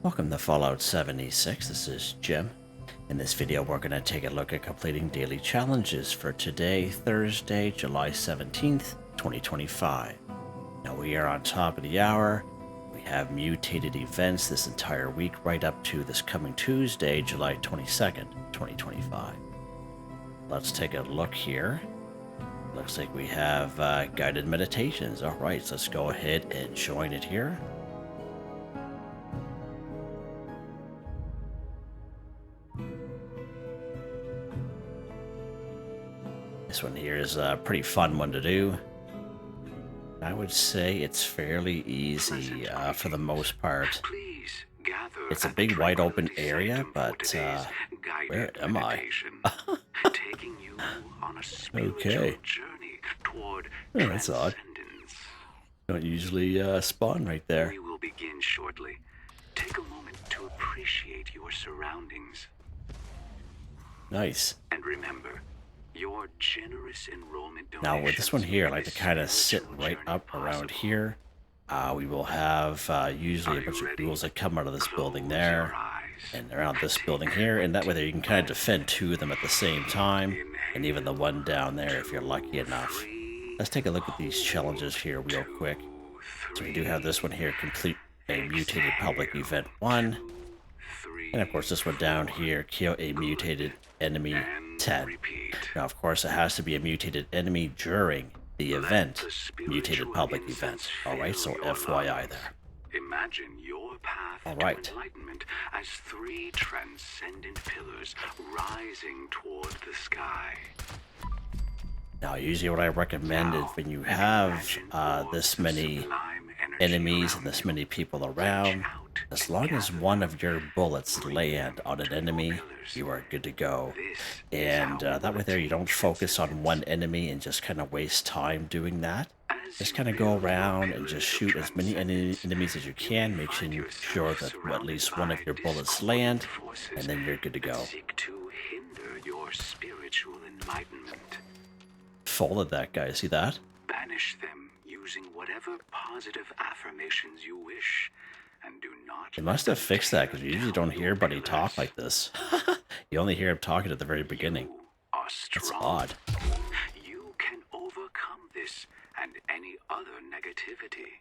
Welcome to Fallout 76, this is Jim. In this video we're going to take a look at completing daily challenges for today, Thursday, July 17th, 2025. Now we are on top of the hour. We have mutated events this entire week right up to this coming Tuesday, July 22nd, 2025. Let's take a look here. Looks like we have guided meditations. Alright, so let's go ahead and join it here. This one here is a pretty fun one to do. I would say it's fairly easy for the most part. It's a big wide open area, but where am I? Okay. Oh, that's odd. Don't usually spawn right there. We will begin shortly. Take a moment to appreciate your surroundings. Nice. And remember, your generous enrollment donations. Now with this one here, I like to kind of sit right up around here. We will have usually a bunch of ghouls that come out of this building there and around this building here, and that way there you can kind of defend two of them at the same time, and even the one down there if you're lucky enough. Let's take a look at these challenges here real quick. So we do have this one here, complete a mutated public event 1, and of course this one down here, kill a mutated enemy 10. Now of course it has to be a mutated enemy during the event, mutated public event. Alright, so FYI there. Imagine your path to enlightenment as three transcendent pillars rising toward the sky. Now usually what I recommend is when you have this many enemies and this many people around, as long as one of your bullets land on an enemy, you are good to go. And that way there you don't focus on one enemy and just kind of waste time doing that. Just kind of go around and just shoot as many enemies as you can, making sure that at least one of your bullets land, and then you're good to go. Folded that guy, see that? Banish them using whatever positive affirmations you wish. And do not. They must have fixed that, because you usually don't hear anybody talk like this. You only hear him talking at the very beginning. That's odd. You can overcome this and any other negativity.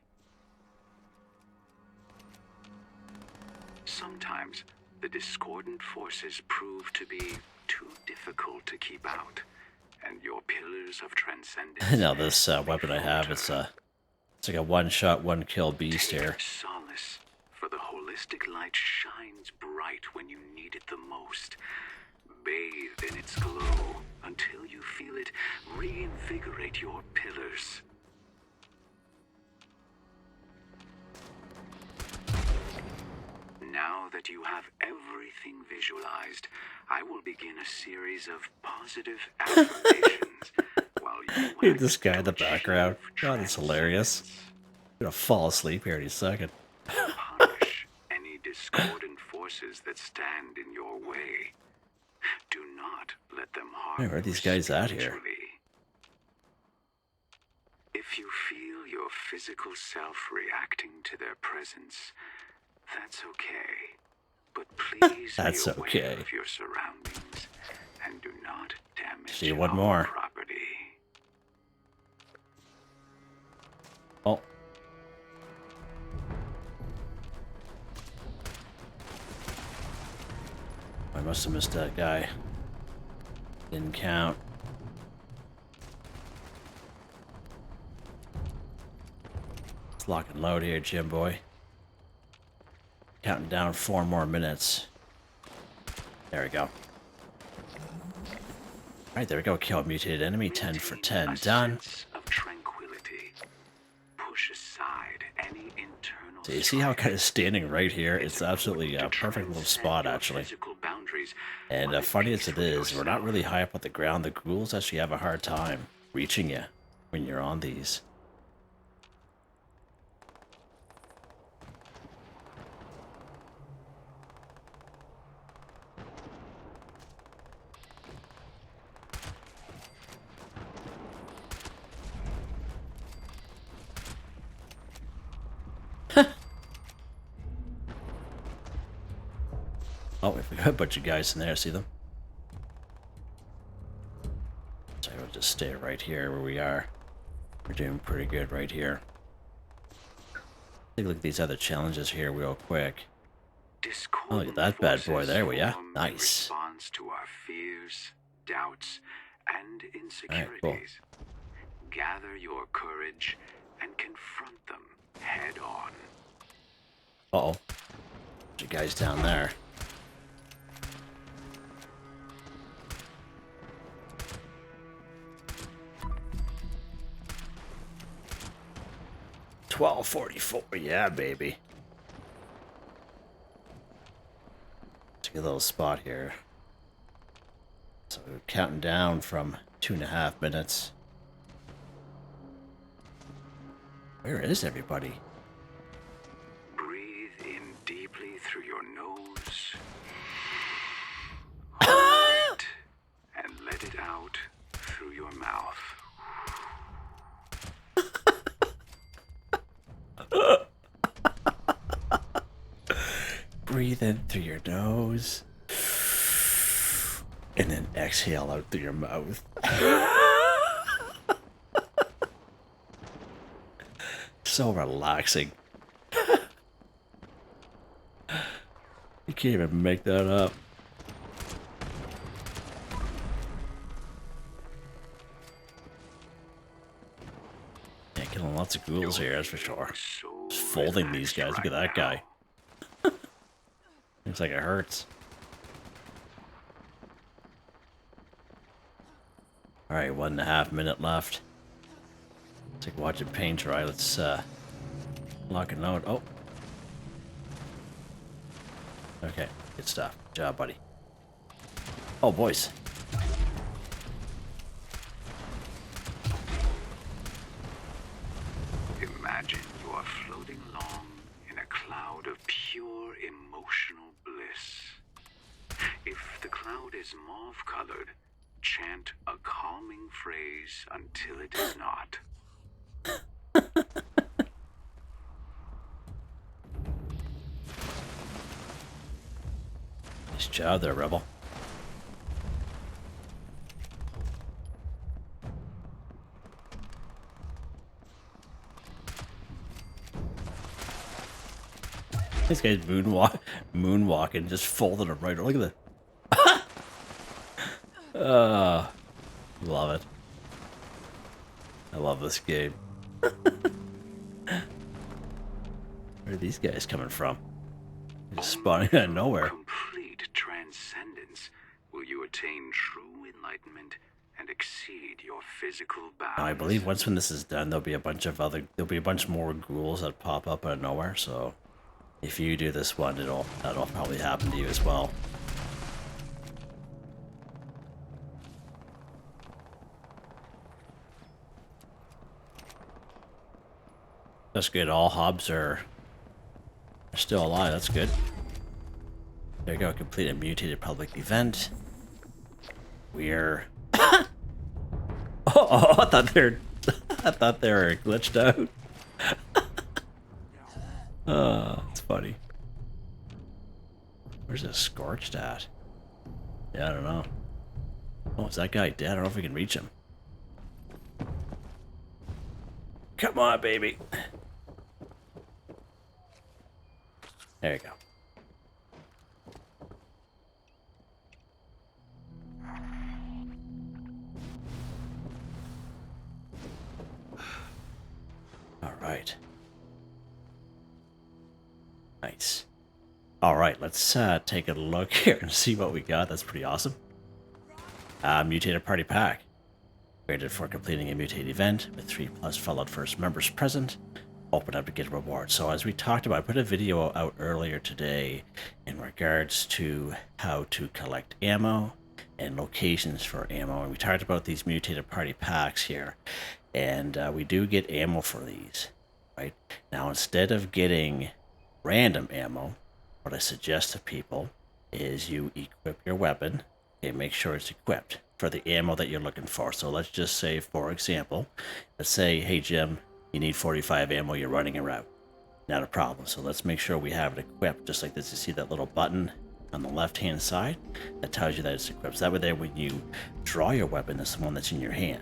Sometimes the discordant forces prove to be too difficult to keep out, and your pillars of transcendence. Now this weapon I have, it's like a one-shot, one-kill beast here. Solace, for the holistic light shines bright when you need it the most. Bathe in its glow until you feel it reinvigorate your pillars. Now that you have everything visualized, I will begin a series of positive affirmations while you Hey, this guy in the background. God, that's hilarious. I'm gonna fall asleep here in a second. Punish any discordant forces that stand in your way. Do not let them harm you. Where are these guys at here? If you feel your physical self reacting to their presence, that's okay. But please that's be okay. aware of your surroundings and do not damage See one more property. Oh. I must have missed that guy. Didn't count. Let's lock and load here, Jim boy. Counting down 4 more minutes. There we go. Alright, there we go. Kill a mutated enemy. 10 for 10. Done. Push aside any internal. So you see how kind of standing right here? It's absolutely a perfect little spot, actually. And funny as it is, we're not really high up on the ground. The ghouls actually have a hard time reaching you when you're on these. Oh, we've got a bunch of guys in there. See them? So we'll just stay right here where we are. We're doing pretty good right here. Take a look at these other challenges here real quick. Oh, look at that bad boy there, will ya? Nice. Response to our fears, doubts, and insecurities. All right, cool. Gather your courage and confront them head on. Uh-oh. Bunch of guys down there. $12.44, yeah, baby. Take a little spot here. So we're counting down from 2.5 minutes. Where is everybody? Breathe in deeply through your nose. Hold it and let it out through your mouth. Breathe in through your nose. And then exhale out through your mouth. So relaxing. You can't even make that up. Yeah, killing lots of ghouls here, that's for sure. Just folding these guys. Look at that guy. Looks like it hurts. Alright, 1.5 minutes left. It's like watching paint dry. Let's lock a note. Oh. Okay, good stuff. Good job, buddy. Oh, boys. Imagine you are floating along in a cloud of pure emotional bliss. If the cloud is mauve-colored, chant a calming phrase until it is not. Nice job there, Rebel. This guy's moonwalking, just folding him right. Look at that. Love it. I love this game. Where are these guys coming from? They're just spawning out of nowhere. Complete transcendence will you attain true enlightenment and exceed your physical bounds. Now, I believe when this is done, there'll be a bunch more ghouls that pop up out of nowhere. So, if you do this one, that'll probably happen to you as well. That's good. All hobs are still alive. That's good. There you go. Complete a mutated public event. We're. Oh, I thought they were glitched out. Oh, it's funny. Where's this scorched at? Yeah, I don't know. Oh, is that guy dead? I don't know if we can reach him. Come on, baby. There you go. All right. Nice. All right, let's take a look here and see what we got. That's pretty awesome. Mutated party pack. Graded for completing a mutated event with 3+ Fallout First members present. Open up to get a reward. So as we talked about, I put a video out earlier today in regards to how to collect ammo and locations for ammo. And we talked about these mutated party packs here. And we do get ammo for these, right? Now, instead of getting random ammo, what I suggest to people is you equip your weapon. Okay, make sure it's equipped for the ammo that you're looking for. So let's just say, for example, let's say, hey, Jim, you need 45 ammo, you're running a route. Not a problem. So let's make sure we have it equipped just like this. You see that little button on the left-hand side that tells you that it's equipped. So that way there, when you draw your weapon, it's the one that's in your hand.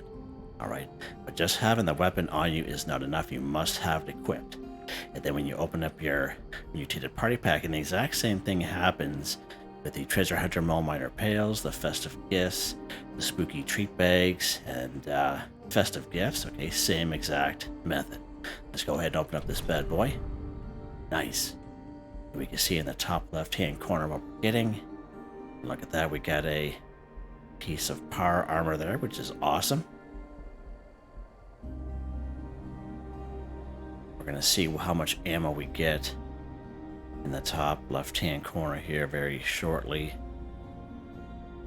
All right, but just having the weapon on you is not enough. You must have it equipped. And then when you open up your mutated party pack, and the exact same thing happens with the treasure hunter mole miner pails, the festive gifts, the spooky treat bags, and festive gifts. Okay, same exact method. Let's go ahead and open up this bad boy. Nice. We can see in the top left-hand corner what we're getting. Look at that, we got a piece of power armor there, which is awesome. We're going to see how much ammo we get in the top left-hand corner here very shortly.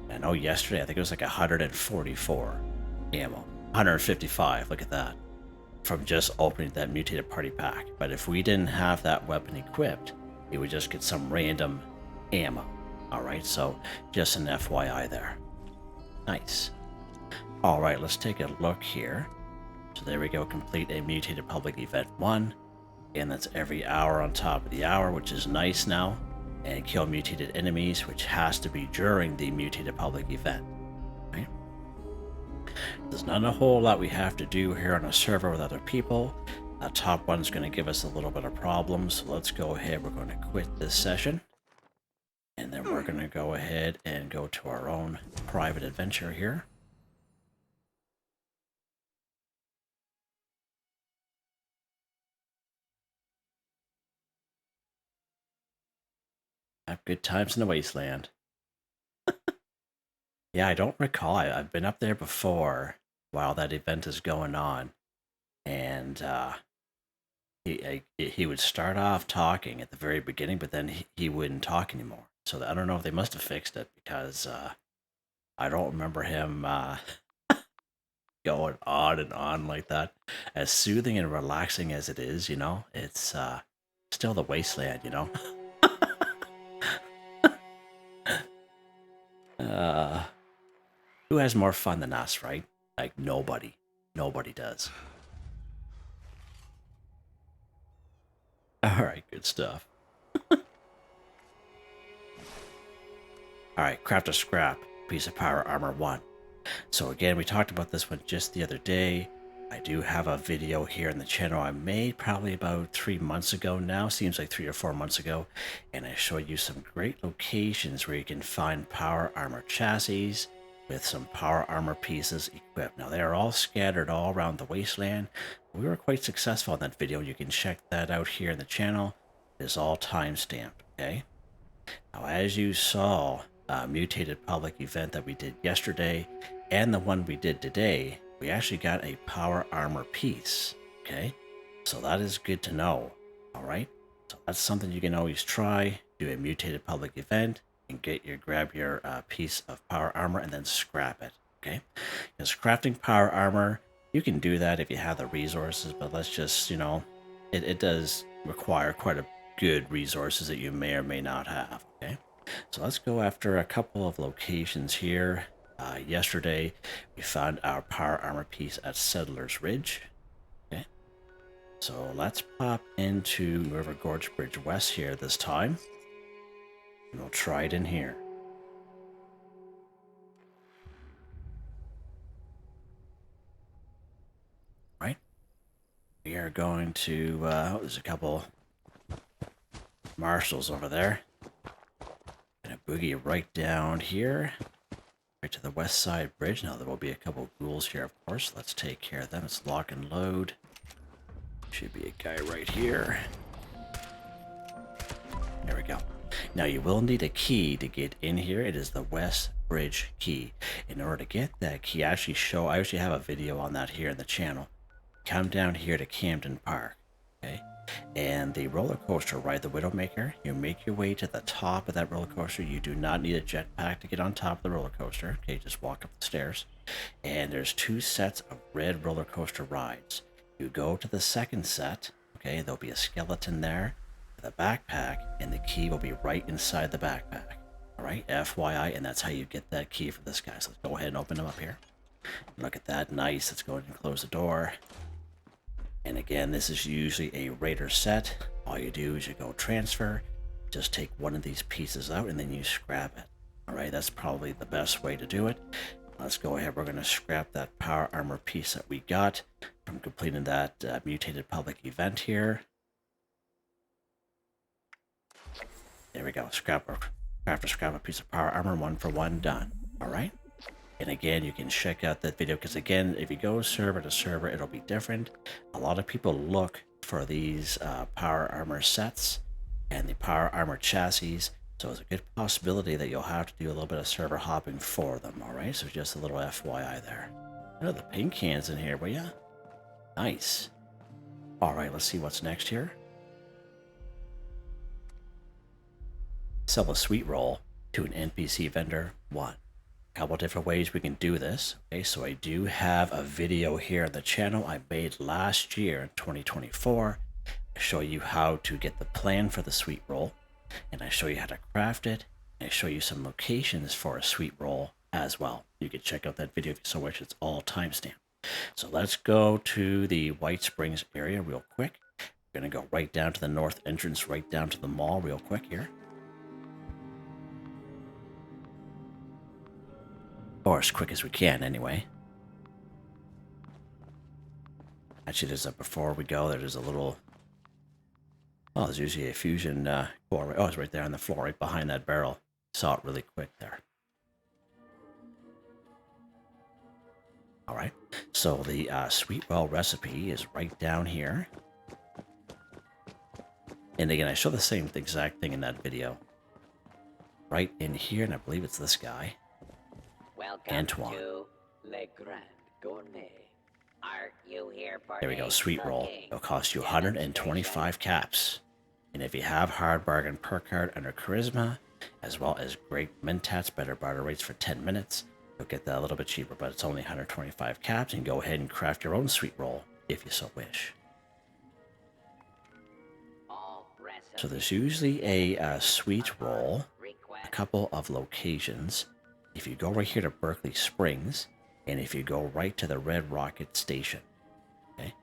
I know yesterday, I think it was like 144 ammo. 155, look at that. From just opening that mutated party pack. But if we didn't have that weapon equipped, you would just get some random ammo. Alright, so just an FYI there. Nice. Alright, let's take a look here. So there we go, complete a mutated public event 1. And that's every hour on top of the hour, which is nice now. And kill mutated enemies, which has to be during the mutated public event. Okay? There's not a whole lot we have to do here on a server with other people. That top one's going to give us a little bit of problems, so let's go ahead. We're going to quit this session. And then we're going to go ahead and go to our own private adventure here. Have good times in the wasteland. Yeah, I don't recall. I've been up there before while that event is going on. And he would start off talking at the very beginning, but then he wouldn't talk anymore. So I don't know if they must have fixed it, because I don't remember him going on and on like that. As soothing and relaxing as it is, you know, it's still the wasteland, you know. Who has more fun than us, right? Like, nobody. Nobody does. Alright, good stuff. Alright, craft a scrap. Piece of power armor 1. So again, we talked about this one just the other day. I do have a video here on the channel I made probably about 3 months ago now. Seems like 3 or 4 months ago. And I showed you some great locations where you can find power armor chassis with some power armor pieces equipped. Now, they are all scattered all around the wasteland. We were quite successful in that video. You can check that out here in the channel. It is all time-stamped, okay? Now, as you saw, mutated public event that we did yesterday and the one we did today, we actually got a power armor piece, okay? So that is good to know, all right? So that's something you can always try. Do a mutated public event and grab your piece of power armor and then scrap it, okay? Because crafting power armor, you can do that if you have the resources, but let's just, you know, it does require quite a good resources that you may or may not have, okay? So let's go after a couple of locations here. Yesterday, we found our power armor piece at Settler's Ridge, okay? So let's pop into River Gorge Bridge West here this time. And we'll try it in here. Right? We are going to, there's a couple marshals over there. Gonna boogie right down here. Right to the west side bridge. Now there will be a couple ghouls here, of course. Let's take care of them. Let's lock and load. Should be a guy right here. There we go. Now you will need a key to get in here. It is the West Bridge key. In order to get that key, I actually have a video on that here in the channel. Come down here to Camden Park, okay? And the roller coaster ride, the Widowmaker, you make your way to the top of that roller coaster. You do not need a jetpack to get on top of the roller coaster, okay? Just walk up the stairs. And there's 2 sets of red roller coaster rides. You go to the second set, okay? There'll be a skeleton there. The backpack, and the key will be right inside the backpack. Alright, FYI, and that's how you get that key for this guy. So let's go ahead and open him up here. Look at that, nice. Let's go ahead and close the door. And again, this is usually a raider set. All you do is you go transfer, just take one of these pieces out and then you scrap it. All right, that's probably the best way to do it. Let's go ahead. We're going to scrap that power armor piece that we got from completing that mutated public event here. There we go. Scrap a piece of power armor, 1 for 1, done. All right. And again, you can check out that video because again, if you go server to server, it'll be different. A lot of people look for these power armor sets and the power armor chassis. So it's a good possibility that you'll have to do a little bit of server hopping for them. All right. So just a little FYI there. Oh, the paint cans in here, will ya? Nice. All right. Let's see what's next here. Sell a sweet roll to an NPC vendor 1. A couple different ways we can do this. Okay, so I do have a video here on the channel I made last year in 2024. I show you how to get the plan for the sweet roll, and I show you how to craft it, and I show you some locations for a sweet roll as well. You can check out that video if you so wish. It's all timestamped. So let's go to the White Springs area real quick. We're going to go right down to the north entrance, right down to the mall real quick here. Or as quick as we can, anyway. Actually, there's a before we go. There's a little. Oh, there's usually a fusion core. Oh, it's right there on the floor, right behind that barrel. Saw it really quick there. All right. So the sweet roll recipe is right down here. And again, I show the same exact thing in that video. Right in here, and I believe it's this guy. Welcome Antoine. to Le Grand Gourmet. Are you here for There we go, a sweet roll. cooking It'll cost you 125 caps. And if you have hard bargain perk card under charisma, as well as great mintats, better barter rates for 10 minutes, you'll get that a little bit cheaper, but it's only 125 caps, and go ahead and craft your own sweet roll if you so wish. all recipes So there's usually a sweet roll, a request couple of locations. If you go right here to Berkeley Springs, and if you go right to the Red Rocket Station, okay,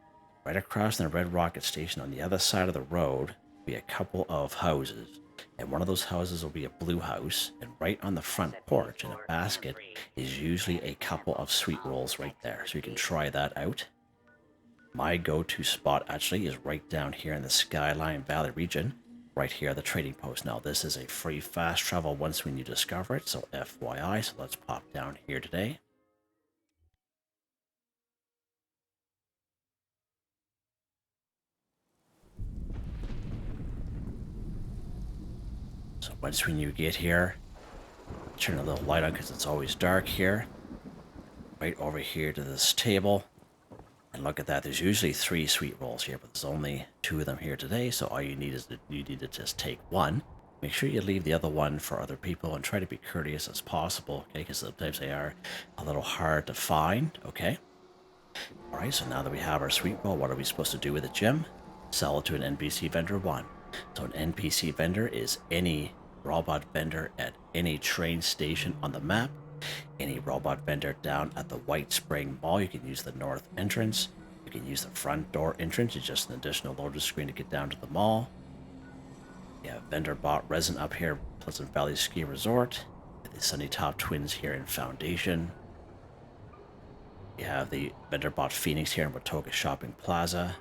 right across from the Red Rocket Station on the other side of the road will be a couple of houses, and one of those houses will be a blue house, and right on the front porch in a basket is usually a couple of sweet rolls right there, so you can try that out. My go-to spot actually is right down here in the Skyline Valley region. Right here at the trading post. Now this is a free fast travel once when you discover it, so FYI. So let's pop down here today. So once when you get here, turn a little light on because it's always dark here. Right over here to this table. And look at that, there's usually 3 sweet rolls here, but there's only 2 of them here today, so all you need is you need to just take 1. Make sure you leave the other one for other people and try to be courteous as possible, okay, because sometimes they are a little hard to find, okay? Alright, so now that we have our sweet roll, what are we supposed to do with it, Jim? Sell it to an NPC vendor 1. So an NPC vendor is any robot vendor at any train station on the map. Any robot vendor down at the White Spring Mall, you can use the north entrance. You can use the front door entrance. It's just an additional loader screen to get down to the mall. You have vendor bot resin up here, Pleasant Valley Ski Resort. The Sunny Top Twins here in Foundation. You have the vendor bot Phoenix here in Watoga Shopping Plaza.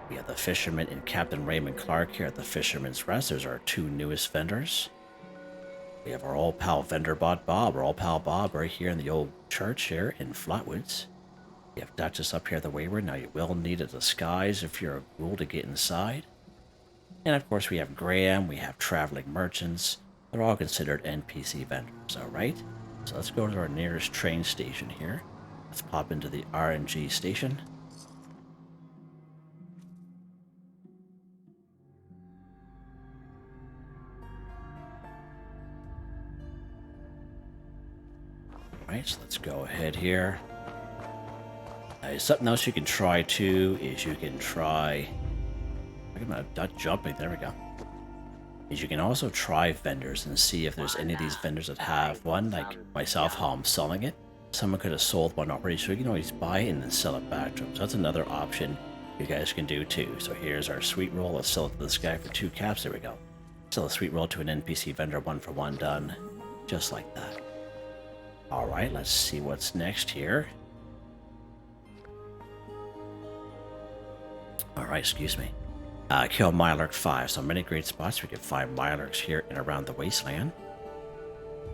We have the Fisherman and Captain Raymond Clark here at the Fisherman's Rest. Those are our 2 newest vendors. We have our old pal vendor bot Bob, our old pal Bob right here in the old church here in Flatwoods. We have Duchess up here at the Waywarner. Now you will need a disguise if you're a ghoul to get inside. And of course we have Graham, we have traveling merchants. They're all considered NPC vendors, alright? So let's go to our nearest train station here. Let's pop into the RNG station. Alright, so let's go ahead here. Something else you can try too is you can try... I'm not jumping, there we go. Is you can also try vendors and see if there's any of these vendors that have one, like myself, how I'm selling it. Someone could have sold one already, so you can always buy it and then sell it back to them. So that's another option you guys can do too. So here's our sweet roll. Let's sell it to this guy for 2 caps. There we go. Sell a sweet roll to an NPC vendor, 1-for-1 done. Just like that. Alright, let's see what's next here. Alright, excuse me. Kill Mirelurk 5. So many great spots. We can find Mirelurks here and around the wasteland.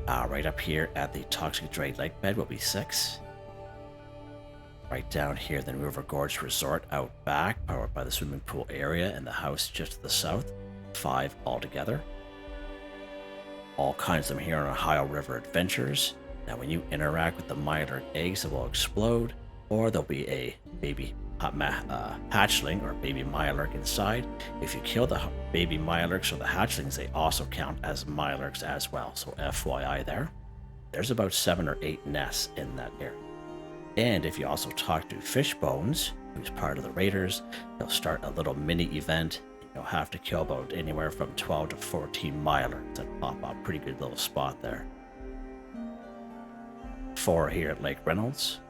Right up here at the Toxic Dry Lake Bed will be 6. Right down here, then River Gorge Resort out back, powered by the swimming pool area and the house just to the south. 5 altogether. All kinds of them here on Ohio River Adventures. Now when you interact with the Mirelurk eggs, it will explode, or there'll be a baby hatchling or baby Mirelurk inside. If you kill the baby Mirelurks or the hatchlings, they also count as Mirelurks as well. So FYI there. There's about 7 or 8 nests in that area. And if you also talk to Fishbones, who's part of the Raiders, they'll start a little mini event. You'll have to kill about anywhere from 12 to 14 Mirelurks that pop up. Pretty good little spot there. 4 here at Lake Reynolds.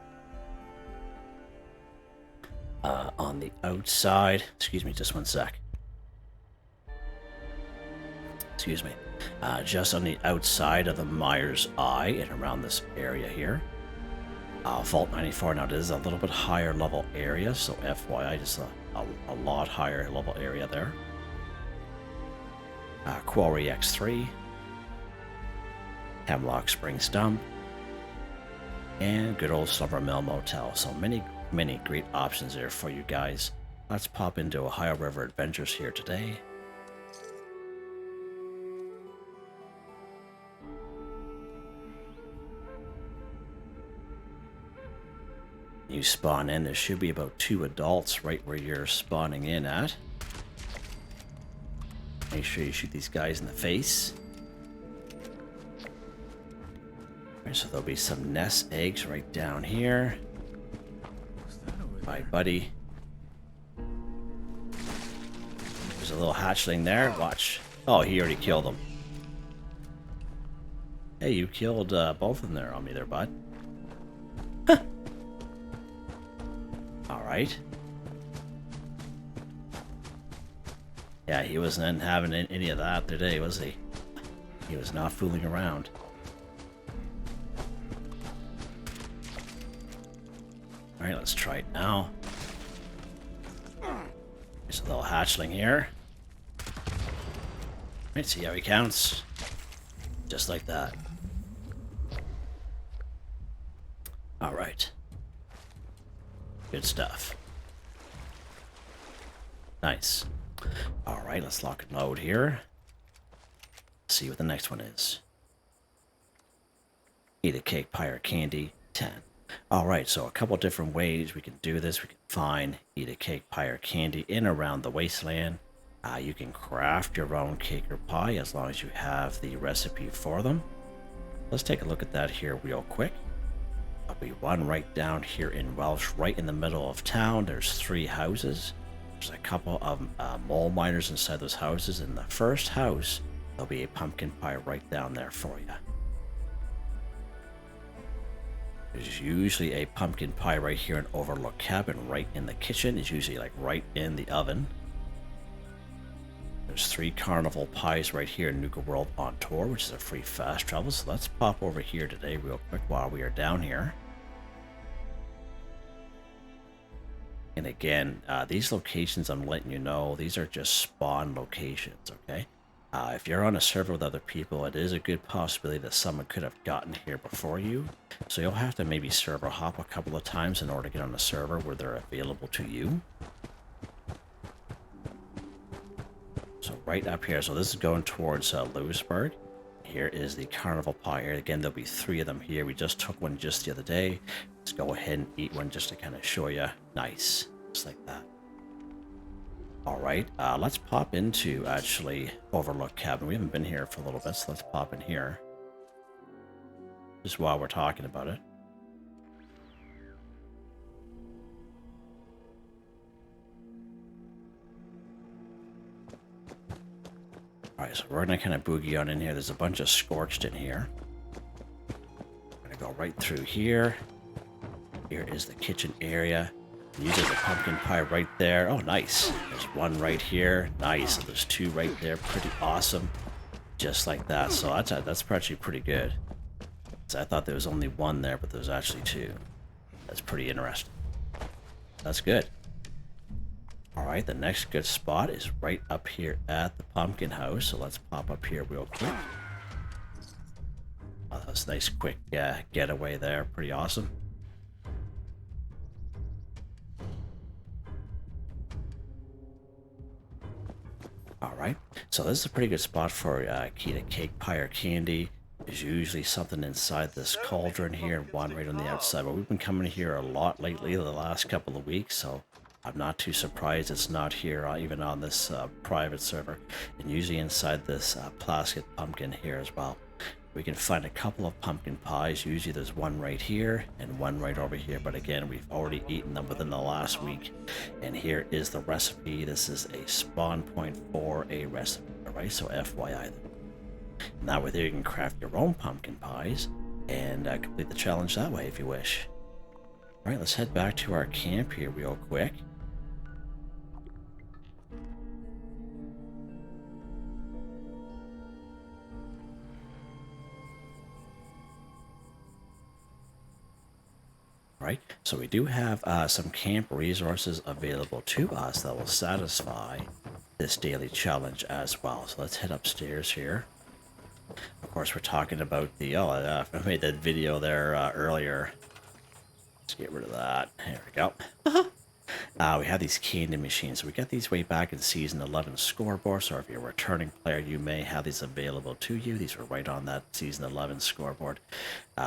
On the outside, excuse me, just one sec. Excuse me. Just on the outside of the Myers Eye and around this area here. Vault 94. Now, this is a little bit higher level area, so FYI, just a lot higher level area there. Quarry X3. Hemlock Springs Dump. And good old Silver Mill Motel. So many great options there for you guys. Let's pop into Ohio River Adventures here today. You spawn in, there should be about 2 adults right where you're spawning in at. Make sure you shoot these guys in the face. Alright, so there'll be some nest eggs right down here. Bye, buddy. There's a little hatchling there. Watch. Oh, he already killed them. Hey, you killed both of them there on me there, bud. Huh. Alright. Yeah, he wasn't having any of that today, was he? He was not fooling around. Alright, let's try it now. There's a little hatchling here. Let's see how he counts. Just like that. Alright. Good stuff. Nice. Alright, let's lock and load here. See what the next one is. Eat a cake, pie, or candy, 10. Alright, so a couple different ways we can do this. We can find, eat a cake, pie, or candy in around the wasteland. You can craft your own cake or pie as long as you have the recipe for them. Let's take a look at that here real quick. There'll be one right down here in Welsh, right in the middle of town. There's 3 houses. There's a couple of mole miners inside those houses. In the first house, there'll be a pumpkin pie right down there for you. There's usually a pumpkin pie right here in Overlook Cabin, right in the kitchen. It's usually like right in the oven. There's 3 carnival pies right here in Nuka World on tour, which is a free fast travel. So let's pop over here today real quick while we are down here. And again, these locations, I'm letting you know, these are just spawn locations, okay? If you're on a server with other people, it is a good possibility that someone could have gotten here before you. So you'll have to maybe server hop a couple of times in order to get on a server where they're available to you. So right up here, so this is going towards Lewisburg. Here is the carnival pie here. Again, there'll be 3 of them here. We just took one just the other day. Let's go ahead and eat one just to kind of show you. Nice, just like that. All right, let's pop into actually Overlook Cabin. We haven't been here for a little bit, so let's pop in here. Just while we're talking about it. Alright, so we're going to kind of boogie on in here. There's a bunch of Scorched in here. I'm going to go right through here. Here is the kitchen area. Using the pumpkin pie right there. Oh, nice. There's one right here. Nice. And there's two right there. Pretty awesome. Just like that. So that's actually pretty good. So I thought there was only one there, but there's actually two. That's pretty interesting. That's good. Alright, the next good spot is right up here at the pumpkin house. So let's pop up here real quick. Oh, that was a nice quick getaway there. Pretty awesome. Alright, so this is a pretty good spot for Kita cake, pie, or candy. There's usually something inside this cauldron here and one right on the outside. But we've been coming here a lot lately, the last couple of weeks, so I'm not too surprised it's not here, even on this private server. And usually inside this plastic pumpkin here as well. We can find a couple of pumpkin pies. Usually there's one right here and one right over here. But again, we've already eaten them within the last week. And here is the recipe. This is a spawn point for a recipe. Alright, so FYI. Now with here you can craft your own pumpkin pies and complete the challenge that way if you wish. Alright, let's head back to our camp here real quick. Right, so we do have some camp resources available to us that will satisfy this daily challenge as well. So let's head upstairs here. Of course, we're talking about the, I made that video there earlier. Let's get rid of that. There we go. We have these candy machines. We got these way back in Season 11 scoreboard, so if you're a returning player, you may have these available to you. These were right on that Season 11 scoreboard.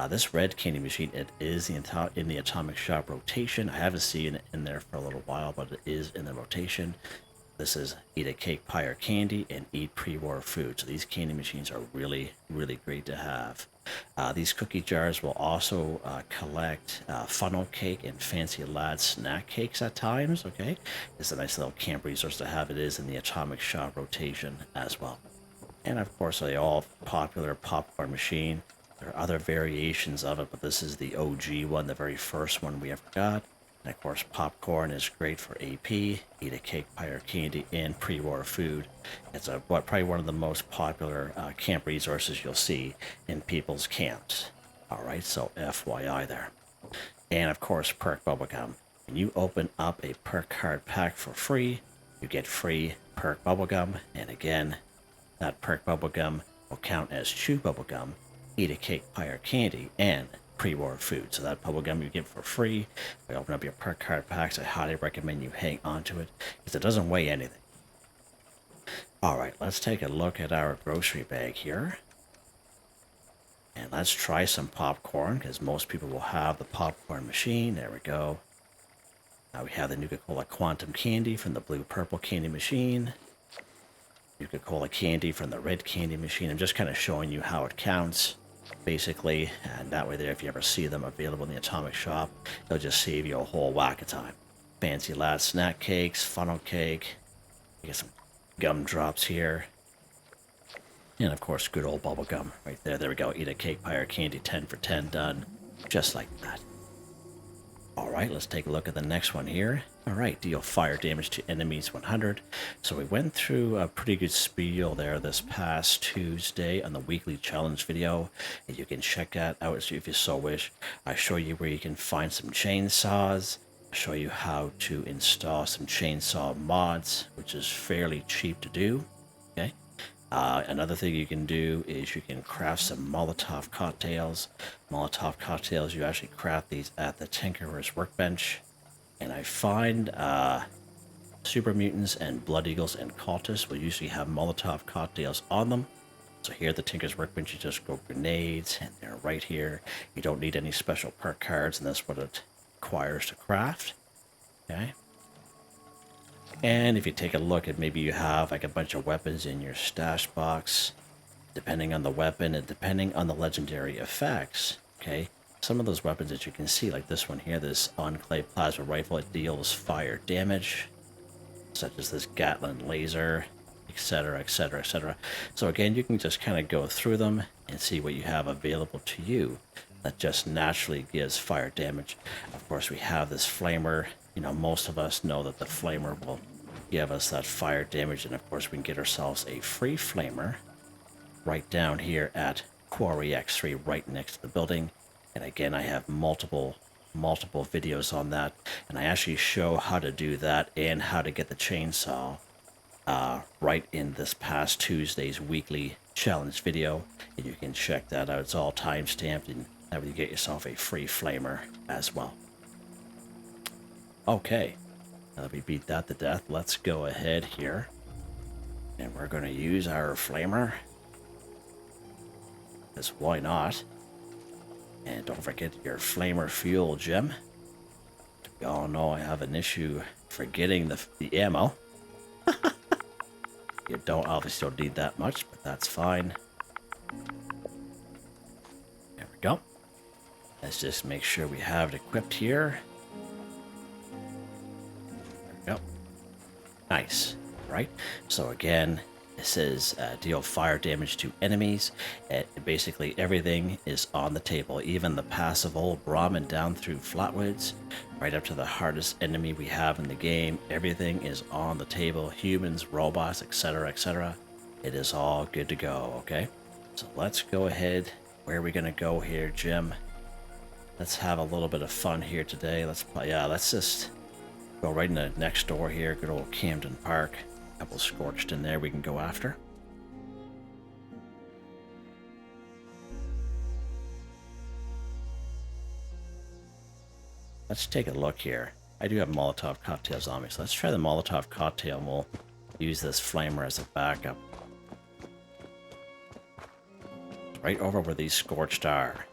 This red candy machine, it is in the Atomic Shop rotation. I haven't seen it in there for a little while, but it is in the rotation. This is eat a cake, pie, or candy, and eat pre-war food. So these candy machines are really, really great to have. These cookie jars will also collect funnel cake and fancy lad snack cakes at times, okay? It's a nice little camp resource to have. It is in the Atomic Shop rotation as well. And of course, the all popular popcorn machine. There are other variations of it, but this is the OG one, the very first one we ever got. And of course, popcorn is great for AP, eat a cake, pie, or candy, and pre-war food. It's probably one of the most popular camp resources you'll see in people's camps. Alright, so FYI there. And of course, Perk Bubblegum. When you open up a Perk card pack for free, you get free Perk Bubblegum. And again, that Perk Bubblegum will count as chew bubblegum, eat a cake, pie, or candy, and pre-war food. So that bubblegum you get for free. If you open up your Perk card packs, I highly recommend you hang on to it because it doesn't weigh anything. Alright, let's take a look at our grocery bag here. And let's try some popcorn because most people will have the popcorn machine. There we go. Now we have the Nuka-Cola Quantum Candy from the blue-purple candy machine. Nuka-Cola Candy from the red candy machine. I'm just kind of showing you how it counts, basically, and that way there, if you ever see them available in the Atomic Shop, they'll just save you a whole whack of time. Fancy lad snack cakes, funnel cake, you get some gumdrops here, and of course good old bubble gum right there. There we go. Eat a cake, pie, or candy, 10 for 10 done, just like that. Alright, let's take a look at the next one here. Alright, deal fire damage to enemies 100. So we went through a pretty good spiel there this past Tuesday on the weekly challenge video. And you can check that out if you so wish. I show you where you can find some chainsaws. I show you how to install some chainsaw mods, which is fairly cheap to do. Okay. Another thing you can do is you can craft some Molotov cocktails. Molotov cocktails, you actually craft these at the Tinkerer's workbench. And I find super mutants and blood eagles and cultists will usually have Molotov cocktails on them. So here at the Tinker's workbench, you just go grenades, and they're right here. You don't need any special perk cards, and that's what it requires to craft. Okay. And if you take a look at, maybe you have like a bunch of weapons in your stash box, depending on the weapon and depending on the legendary effects, okay? Some of those weapons that you can see, like this one here, this Enclave Plasma Rifle, it deals fire damage, such as this Gatling laser, etc., etc., etc. So again, you can just kind of go through them and see what you have available to you that just naturally gives fire damage. Of course, we have this flamer you know, most of us know that the flamer will give us that fire damage, and of course we can get ourselves a free flamer right down here at Quarry X3 right next to the building. And again, I have multiple videos on that, and I actually show how to do that and how to get the chainsaw right in this past Tuesday's weekly challenge video, and you can check that out. It's all time stamped, and that way you get yourself a free flamer as well. Okay, now that we beat that to death, let's go ahead here, and we're going to use our flamer, because why not? And don't forget your flamer fuel gem. We all know I have an issue forgetting the ammo. You obviously don't need that much, but that's fine. There we go. Let's just make sure we have it equipped here. There we go. Nice, right? So again, this is deal fire damage to enemies. Basically everything is on the table, even the passive old Brahmin down through Flatwoods, right up to the hardest enemy we have in the game. Everything is on the table, humans, robots, etc., etc. It is all good to go, okay? So let's go ahead. Where are we gonna go here, Jim? Let's have a little bit of fun here today. Let's just go right in the next door here, good old Camden Park. Couple scorched in there we can go after. Let's take a look here. I do have Molotov cocktails on me, so let's try the Molotov cocktail, and we'll use this flamer as a backup. Right over where these scorched are.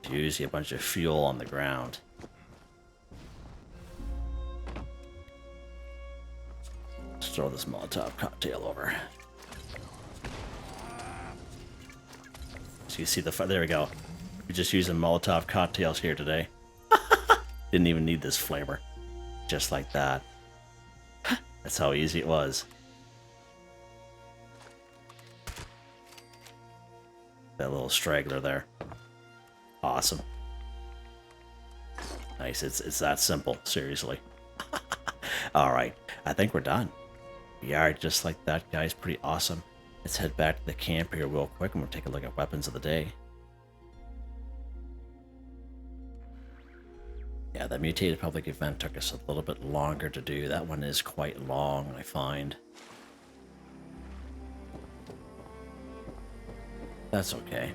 To use a bunch of fuel on the ground. Let's throw this Molotov cocktail over. So you see there we go. We're just using Molotov cocktails here today. Didn't even need this flamer. Just like that. That's how easy it was. That little straggler there. Awesome. Nice, it's that simple, seriously. Alright, I think we're done. We are just like that, guys. Pretty awesome. Let's head back to the camp here real quick, and we'll take a look at weapons of the day. Yeah, the Mutated public event took us a little bit longer to do. That one is quite long, I find. That's okay.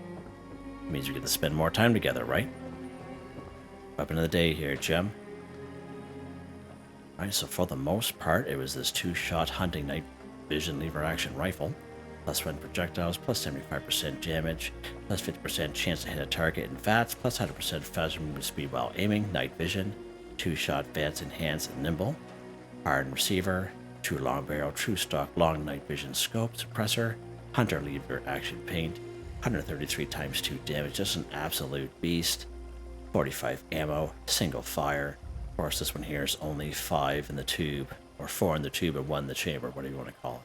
It means we get to spend more time together, right? Weapon of the day here, Gem. Alright, so for the most part, it was this 2-shot hunting night vision lever action rifle. Plus 1 projectiles, plus 75% damage, plus 50% chance to hit a target in VATS, plus 100% faster movement speed while aiming, night vision, 2-shot VATS enhanced and nimble, hardened receiver, 2 long barrel, true stock, long night vision scope, suppressor, hunter lever action paint, 133 times 2 damage, just an absolute beast, 45 ammo, single fire. Of course, this one here is only 5 in the tube, or 4 in the tube and 1 in the chamber, whatever you want to call it.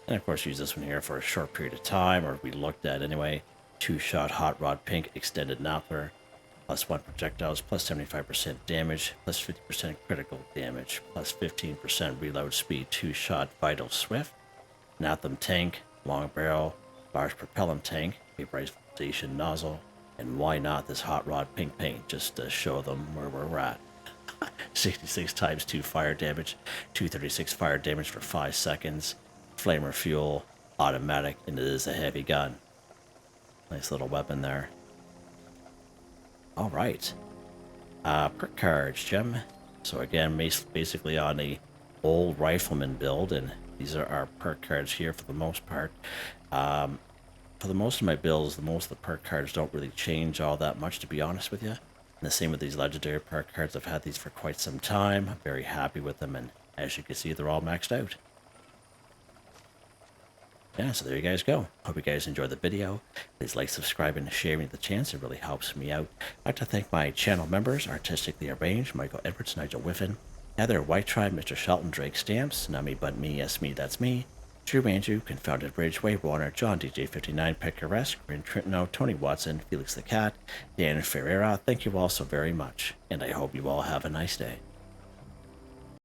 And of course, use this one here for a short period of time, or we looked at anyway. 2-shot hot rod pink extended Doppler, plus 1 projectiles, plus 75% damage, plus 50% critical damage, plus 15% reload speed. 2-shot vital swift, Natham tank, long barrel, large propellant tank, vaporization nozzle, and why not this hot rod pink paint, just to show them where we're at. 66 times 2 fire damage, 236 fire damage for 5 seconds. Flamer fuel, automatic, and it is a heavy gun. Nice little weapon there. Alright. Perk cards, Gem. So again, basically on the old rifleman build, and these are our perk cards here for the most part. For the most of my builds, most of the perk cards don't really change all that much, to be honest with you. And the same with these legendary perk cards. I've had these for quite some time. I'm very happy with them, and as you can see, they're all maxed out. Yeah, so there you guys go. Hope you guys enjoyed the video. Please like, subscribe, and share with the chance. It really helps me out. I'd like to thank my channel members, Artistically Arranged, Michael Edwards, Nigel Wiffen, Heather, Whitetribe, Mr. Shelton, Drake Stamps, NotMeButMeYesMeThatsMe, Drew Andrew, Confoundedbridge, Waywarner, John DJ59, Picquerist, Gwen Trutnau, Tony Watson, FelixTheKat, Dan Ferreira. Thank you all so very much, and I hope you all have a nice day.